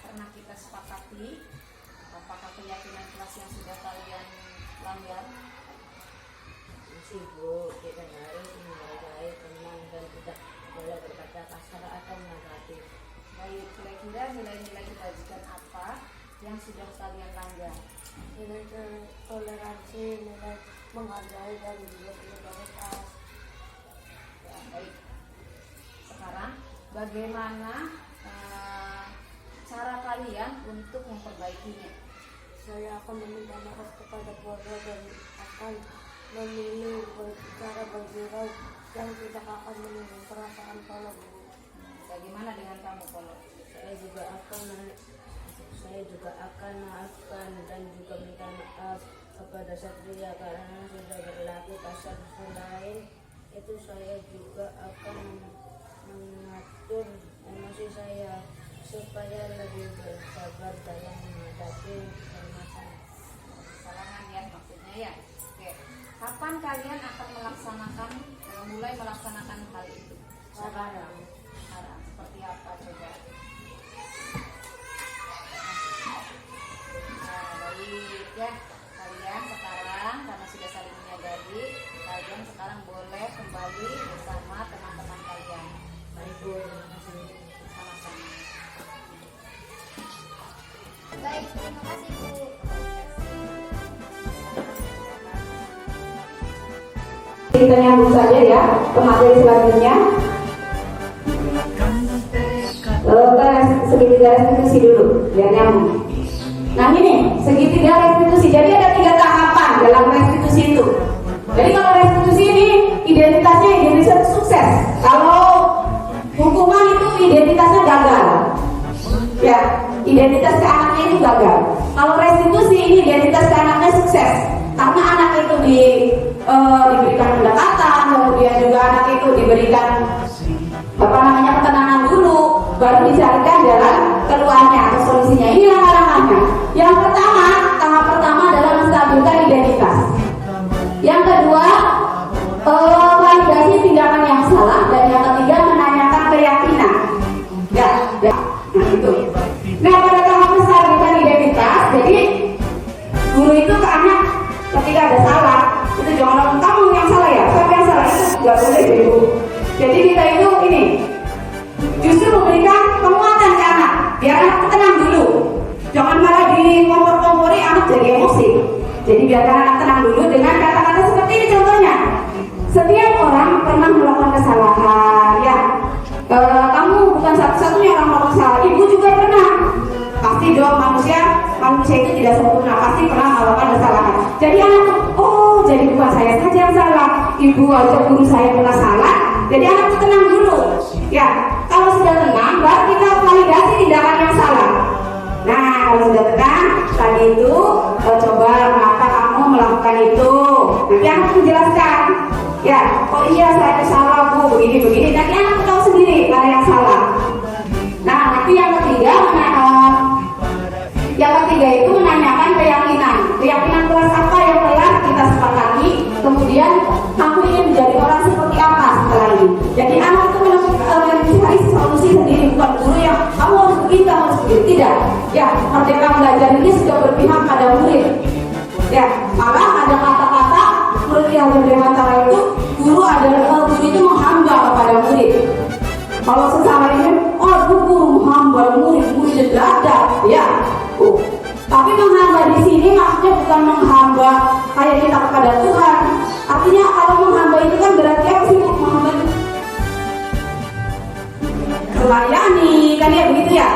pernah kita sepakati? Apakah keyakinan kelas yang sudah kalian langgar? Masih Bu, kita harus menghargai, tenang dan tidak boleh berkata kasar atau negatif. Baik, kira-kira nilai-nilai kebajikan apa yang sudah kalian langgar? Nilai toleransi, nilai menghargai dan juga solidaritas. Ya, baik. Sekarang bagaimana cara kalian untuk memperbaikinya? Saya akan meminta maaf kepada Polo dan akan memilih cara bergurau yang tidak akan menyinggung perasaan Polo Bu. Bagaimana dengan kamu Polo? Saya juga akan maafkan dan juga minta maaf kepada Satria karena sudah berlaku kasar lain. Itu saya juga akan mengatur emosi saya supaya lebih bersabar dalam menghadapi Kesalahan ya maksudnya ya. Oke. Kapan kalian akan mulai melaksanakan hal itu? Sekarang. Seperti apa coba? Baik ya, kalian sekarang karena sudah saling menyadari, kalian sekarang boleh kembali bersama teman-teman kalian. Baik Bu, sama-sama. Baik, terima kasih Bu. Kita nyambung saja ya ke materi selanjutnya. Kita segitiga restitusi dulu biar nyambung. Nah ini segitiga restitusi. Jadi ada 3 tahapan dalam restitusi itu. Jadi kalau restitusi ini identitas sukses. Kalau hukuman itu identitasnya gagal. Ya, identitas ke anaknya itu gagal. Kalau restitusi ini identitas ke anaknya sukses. Karena anak itu diberikan pendekatan, kemudian juga anak itu diberikan ketenangan dulu, baru dicarikan jalan keluarnya atau solusinya. Ini langkah-langkahnya. Yang pertama, tahap pertama adalah menstabilkan identitas. Yang kedua, validasi tindakan yang salah, dan yang ketiga menanyakan keyakinan. Ya. Nah itu. Nah pada tahap menstabilkan identitas, jadi guru itu ke anak ketika ada salah, itu jangan ngomong kamu yang salah ya, siapa yang salah, itu nggak boleh ibu. Jadi kita itu ini justru memberikan penguatan ke anak, biar anak tenang dulu. Jangan malah dikompor-kompori anak jadi emosi. Jadi biarkan anak tenang dulu dengan kata-kata seperti ini contohnya. Setiap orang pernah melakukan kesalahan, ya. Kamu bukan satu-satunya orang melakukan kesalahan, ibu juga pernah. Pasti dong manusia itu tidak sempurna, pasti pernah melakukan kesalahan. Jadi anak, jadi bukan saya saja yang salah, ibu atau guru saya pernah salah. Jadi anak itu tenang dulu. Ya, kalau sudah tenang, baru kita validasi tindakan yang salah. Nah, kalau sudah tenang, tadi itu coba mengapa kamu melakukan itu. Nanti anak menjelaskan. Ya, oh iya saya itu salah Bu, begini. Nanti anak tahu sendiri mana yang salah. Nah, nanti yang ketiga itu menanyakan keyakinan. Keyakinan kelas apa yang telah kita sepakati. Kemudian kamu ingin menjadi orang seperti apa setelah ini. Jadi anak itu mencari solusi sendiri, bukan guru yang kamu harus begini, kamu harus begini. Tidak. Ya, merdeka belajar ini sudah berpihak pada murid. Ya, malah ada kata-kata menurut yang Dewantara itu guru itu menghamba kepada murid. Kalau sesama ini, guru menghamba murid tidak ada. Ya. Tapi menghamba di sini maksudnya bukan menghamba kayak kita kepada Tuhan. Artinya kalau menghamba itu kan berarti apa sih menghamba? Melayani, kan ya begitu ya.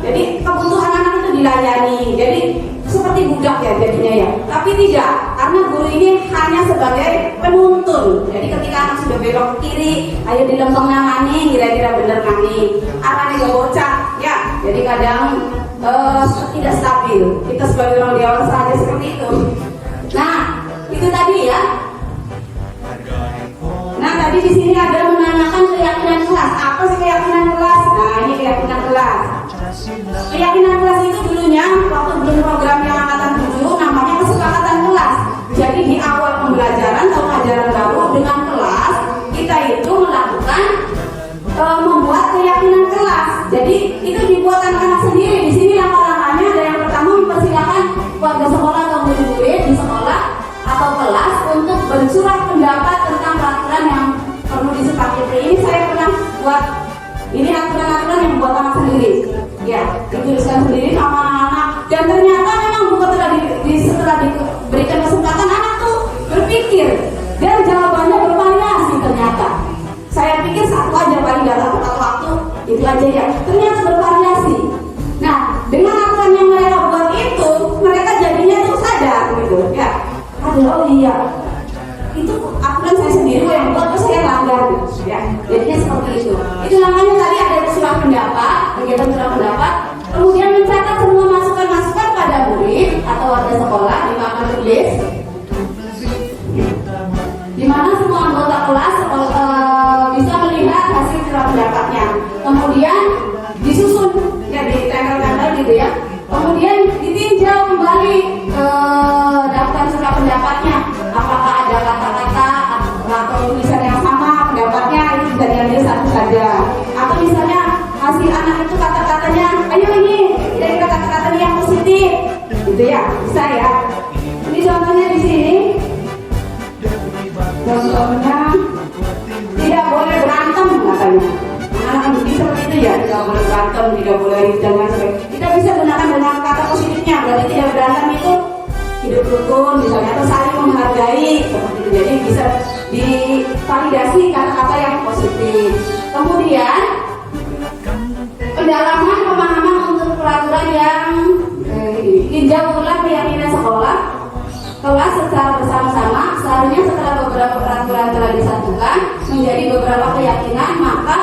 Jadi kebutuhan anak itu dilayani. Jadi seperti budak ya jadinya ya. Tapi tidak, karena guru ini hanya sebagai penuntun. Jadi ketika anak sudah belok ke kiri, ayo dilempeng nangani, kira-kira bener nangani. Arahnya gak bocah, ya. Jadi kadang tidak stabil. Kita sebagai orang dewasa saja seperti itu. Nah, itu tadi ya. Nah, tadi di sini ada menanyakan keyakinan kelas. Apa sih keyakinan kelas? Nah, ini keyakinan kelas. Keyakinan kelas itu dulunya waktu belum program yang angkatan 7 namanya kesepakatan kelas. Jadi di awal pembelajaran tahun ajaran baru dengan kelas kita itu melakukan membuat keyakinan kelas. Jadi itu dibuat anak-anak sendiri. Di sini langkah-langkahnya ada yang pertama mempersilakan warga sekolah atau murid-murid di sekolah atau kelas untuk bersurat pendapat tentang peraturan yang perlu disepakati. Ini saya pernah buat. Ini aturan-aturan yang buat anak sendiri. Ya, dituliskan sendiri sama anak-anak. Dan ternyata memang setelah diberikan kesempatan anak tuh berpikir dan jawabannya bervariasi ternyata. Saya pikir satu aja paling dalam satu waktu itu aja ya. Ternyata bervariasi. Nah, dengan aturan yang mereka buat itu, mereka jadinya tuh sadar gitu ya. Oh iya, itu aturan saya sendiri yang buat, terus saya langgar gitu ya. Jadinya seperti itu. Itu namanya tadi ada surat pendapat, kegiatan surat pendapat. berantem, tidak boleh dengan sebagainya. Kita bisa gunakan dengan kata positifnya, berarti tidak berantem itu hidup rukun misalnya, atau saling menghargai seperti itu. Jadi bisa divalidasi kata-kata yang positif. Kemudian pendalaman pemahaman untuk peraturan yang tinjau ulang keyakinan sekolah kelas secara bersama-sama. Seharusnya setelah beberapa peraturan telah disatukan menjadi beberapa keyakinan, maka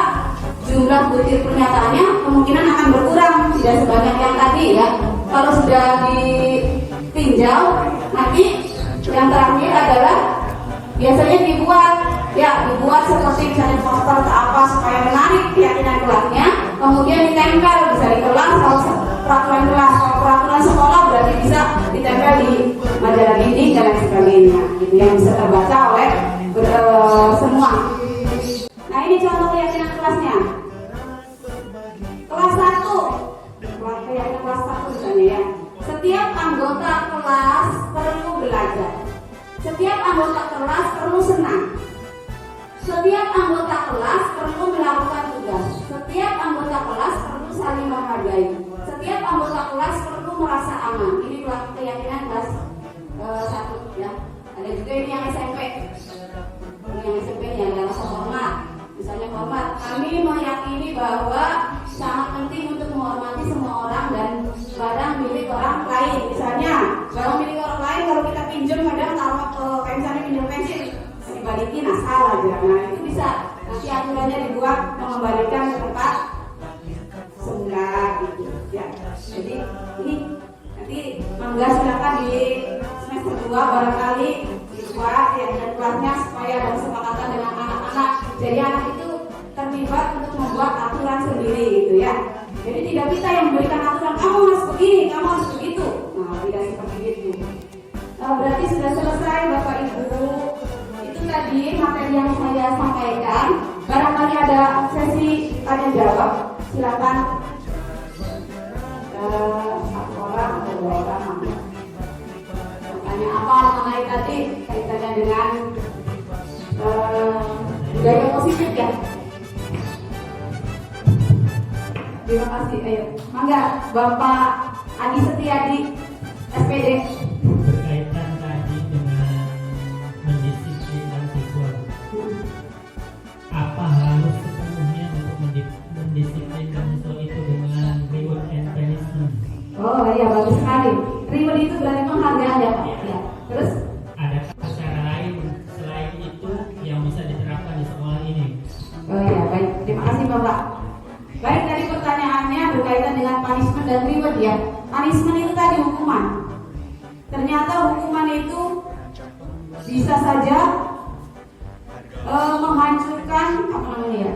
jumlah butir pernyataannya kemungkinan akan berkurang, tidak sebanyak yang tadi ya. Kalau sudah ditinjau, nanti yang terakhir adalah biasanya dibuat seperti misalnya poster atau apa supaya menarik keyakinan kelasnya, kemudian ditempel bisa di kelas. Kalau peraturan kelas, kalau peraturan sekolah berarti bisa ditempel di majalah dinding dan lain sebagainya, gitu yang bisa terbaca oleh semua. Nah ini contoh keyakinan kelasnya. Kelas 1, keyakinan kelas 1 misalnya ya. Setiap anggota kelas perlu belajar. Setiap anggota kelas perlu senang. Setiap anggota kelas perlu melakukan tugas. Setiap anggota kelas perlu saling menghargai. Setiap anggota kelas perlu merasa aman. Ini keyakinan kelas 1 ya. Ada juga ini yang SMP. Ini yang SMP yang ada rasa hormat. Misalnya hormat. Kami meyakini bahwa sangat penting untuk menghormati semua orang dan barang milik orang lain. Misalnya barang milik orang lain kalau kita pinjam kadang taruh kayak misalnya pinjam pensil dibalikin asal aja. Nah itu bisa nanti aturannya dibuat mengembalikan ke tempat semula gitu ya. Jadi ini nanti mangga silakan di semester 2 barangkali dibuat ya dan kelasnya supaya ada kesepakatan dengan anak-anak. Jadi anak itu terlibat untuk membuat aturan sendiri gitu ya. Jadi tidak kita yang memberikan aturan, kamu harus begini, kamu harus begitu. Nah tidak seperti itu. Berarti sudah selesai Bapak Ibu. Itu tadi materi yang saya sampaikan. Barangkali ada sesi tanya jawab, silakan. Satu orang atau 2 orang. Tanya apa mengenai tadi kaitannya dengan budaya positif ya. Terima kasih. Ayo, mangga Bapak Adi Setiadi, SPD. Berkaitan tadi dengan mendisiplinkan siswa, apa harus sepenuhnya untuk mendisiplinkan siswa itu dengan reward and punishment? Oh iya, bagus sekali. Reward itu berarti penghargaan ya Pak. Ya. Terus Ada cara lain selain itu yang bisa diterapkan di sekolah ini? oh iya, baik. Terima kasih Bapak. Baik, tadi pertanyaannya berkaitan dengan punishment dan reward ya. Punishment itu tadi hukuman. Ternyata hukuman itu bisa saja menghancurkan apa namanya ya?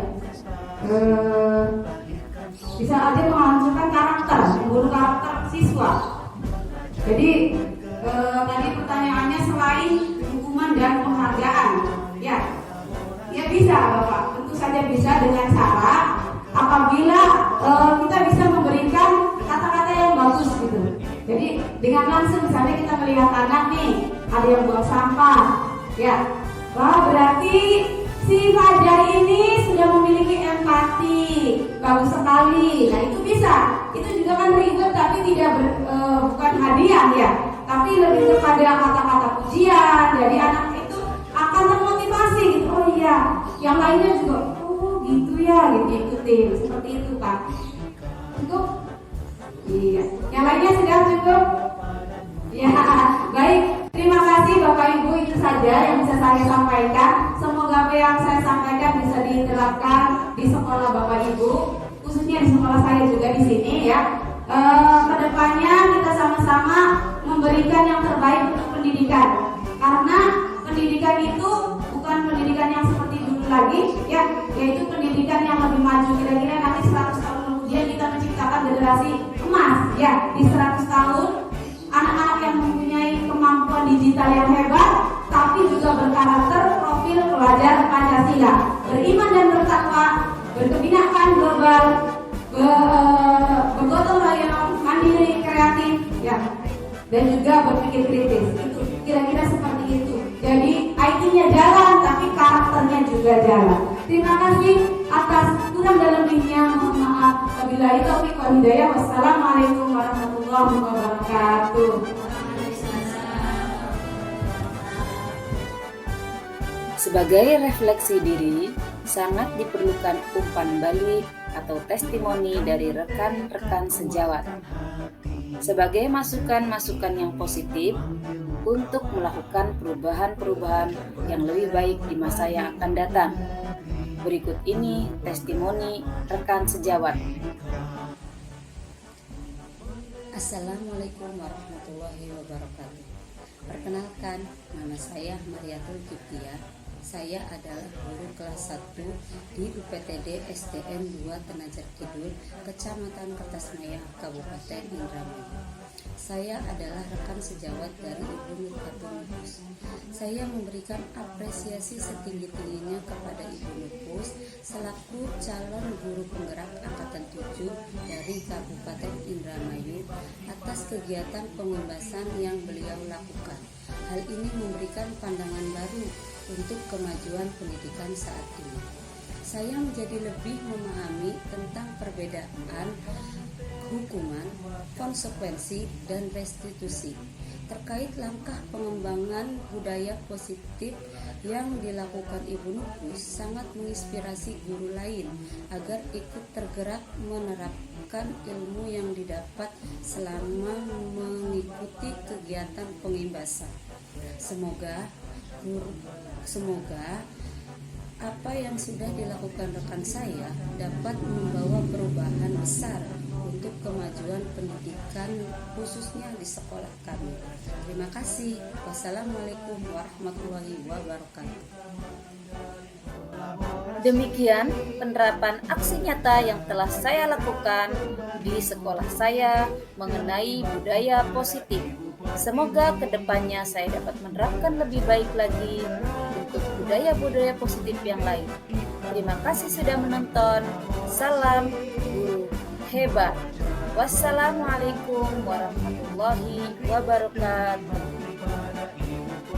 Bisa aja menghancurkan karakter, membunuh karakter siswa. Jadi tadi pertanyaannya selain hukuman dan penghargaan, ya bisa Bapak. Tentu saja bisa dengan cara apabila kita bisa memberikan kata-kata yang bagus gitu. Jadi dengan langsung misalnya kita melihat anak nih ada yang buang sampah, ya, wah berarti si Fajar ini sudah memiliki empati, bagus sekali. Nah itu bisa, itu juga kan reward tapi tidak bukan hadiah ya, tapi lebih kepada kata-kata pujian. Jadi anak itu akan termotivasi gitu. Oh iya, yang lainnya juga gitu ya, gitu ikutin seperti itu Pak. Cukup? Iya. Yang lainnya sudah cukup? Ya, baik. Terima kasih Bapak Ibu, itu saja yang bisa saya sampaikan. Semoga apa yang saya sampaikan bisa diterapkan di sekolah Bapak Ibu, khususnya di sekolah saya juga di sini ya. Kedepannya kita sama-sama memberikan yang terbaik untuk pendidikan, karena pendidikan itu bukan pendidikan yang seperti dulu lagi ya, yaitu pendidikan yang lebih maju. Kira-kira nanti 100 tahun kemudian kita menciptakan generasi emas ya. Di 100 tahun anak-anak yang mempunyai kemampuan digital yang hebat, tapi juga berkarakter profil pelajar Pancasila, beriman dan bertakwa, berkebinekaan global, bergotong royong, mandiri, kreatif ya, dan juga berpikir kritis. Itu kira-kira seperti itu. Jadi IT-nya jalan tapi karakternya juga jalan. Terima kasih atas kurang dan lebihnya, mohon maaf. Wabillahi taufiq wal hidayah. Wassalamualaikum warahmatullahi wabarakatuh. Sebagai refleksi diri, sangat diperlukan umpan balik atau testimoni dari rekan-rekan sejawat sebagai masukan-masukan yang positif untuk melakukan perubahan-perubahan yang lebih baik di masa yang akan datang. Berikut ini testimoni rekan sejawat. Assalamualaikum warahmatullahi wabarakatuh. Perkenalkan, nama saya Mariatul Kiptia. Saya adalah guru kelas 1 di UPTD SDN 2 Tenajar Kidul, Kecamatan Kertasmaya, Kabupaten Indramayu. Saya adalah rekan sejawat dari Ibu Nurhatul Nufus. Saya memberikan apresiasi setinggi-tingginya kepada Ibu Nufus selaku calon guru penggerak angkatan 7 dari Kabupaten Indramayu atas kegiatan pembebasan yang beliau lakukan. Hal ini memberikan pandangan baru untuk kemajuan pendidikan saat ini. Saya menjadi lebih memahami tentang perbedaan hukuman, konsekuensi, dan restitusi terkait langkah pengembangan budaya positif yang dilakukan Ibu Nufus sangat menginspirasi guru lain agar ikut tergerak menerapkan ilmu yang didapat selama mengikuti kegiatan pengimbasan. Semoga apa yang sudah dilakukan rekan saya dapat membawa perubahan besar untuk kemajuan pendidikan khususnya di sekolah kami. Terima kasih. Wassalamualaikum warahmatullahi wabarakatuh. Demikian penerapan aksi nyata yang telah saya lakukan di sekolah saya mengenai budaya positif. Semoga kedepannya saya dapat menerapkan lebih baik lagi untuk budaya-budaya positif yang lain. Terima kasih sudah menonton. Salam guru hebat. Wassalamualaikum warahmatullahi wabarakatuh.